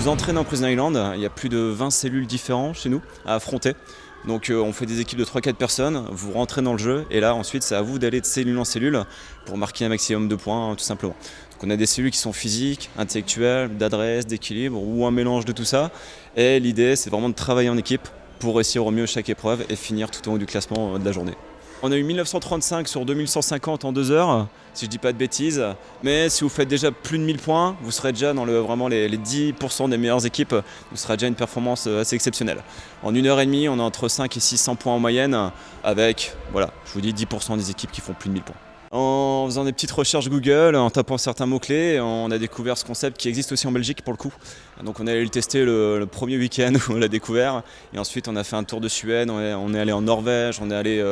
vous entraînez en Prison Island, il y a plus de 20 cellules différentes chez nous à affronter. Donc on fait des équipes de 3-4 personnes, vous rentrez dans le jeu et là ensuite c'est à vous d'aller de cellule en cellule pour marquer un maximum de points tout simplement. Donc on a des cellules qui sont physiques, intellectuelles, d'adresse, d'équilibre ou un mélange de tout ça. Et l'idée c'est vraiment de travailler en équipe pour réussir au mieux chaque épreuve et finir tout en haut du classement de la journée. On a eu 1935 sur 2150 en 2 heures, si je dis pas de bêtises. Mais si vous faites déjà plus de 1000 points, vous serez déjà dans vraiment les 10% des meilleures équipes. Ce sera déjà une performance assez exceptionnelle. En 1h30, on a entre 5 et 600 points en moyenne, avec, voilà, je vous dis 10% des équipes qui font plus de 1000 points. En faisant des petites recherches Google, en tapant certains mots-clés, on a découvert ce concept qui existe aussi en Belgique pour le coup. Donc on est allé le tester le premier week-end où on l'a découvert. Et ensuite on a fait un tour de Suède, on est allé en Norvège, on est allé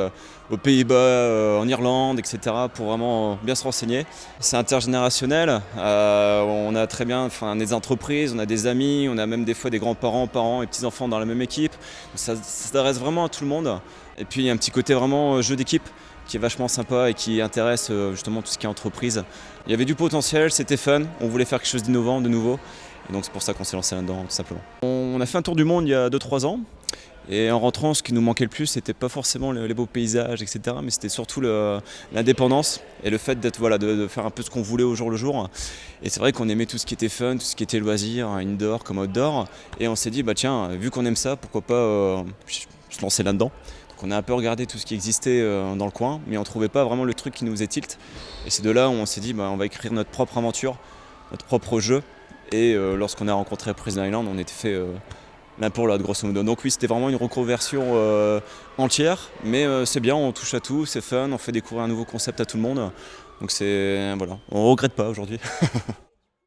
aux Pays-Bas, en Irlande, etc. pour vraiment bien se renseigner. C'est intergénérationnel, on a très bien des entreprises, on a des amis, on a même des fois des grands-parents, parents et petits-enfants dans la même équipe. Ça s'adresse vraiment à tout le monde. Et puis il y a un petit côté vraiment jeu d'équipe qui est vachement sympa et qui intéresse justement tout ce qui est entreprise. Il y avait du potentiel, c'était fun, on voulait faire quelque chose d'innovant, de nouveau. Et donc c'est pour ça qu'on s'est lancé là-dedans, tout simplement. On a fait un tour du monde il y a 2-3 ans. Et en rentrant, ce qui nous manquait le plus, c'était pas forcément les beaux paysages, etc. Mais c'était surtout l'indépendance et le fait de faire un peu ce qu'on voulait au jour le jour. Et c'est vrai qu'on aimait tout ce qui était fun, tout ce qui était loisir, indoor comme outdoor. Et on s'est dit, bah tiens, vu qu'on aime ça, pourquoi pas se lancer là-dedans. On a un peu regardé tout ce qui existait dans le coin, mais on ne trouvait pas vraiment le truc qui nous faisait tilt. Et c'est de là où on s'est dit, on va écrire notre propre aventure, notre propre jeu. Et lorsqu'on a rencontré Prison Island, on était fait l'un pour l'autre, grosso modo. Donc oui, c'était vraiment une reconversion entière, mais c'est bien, on touche à tout, c'est fun, on fait découvrir un nouveau concept à tout le monde. Donc voilà, on ne regrette pas aujourd'hui.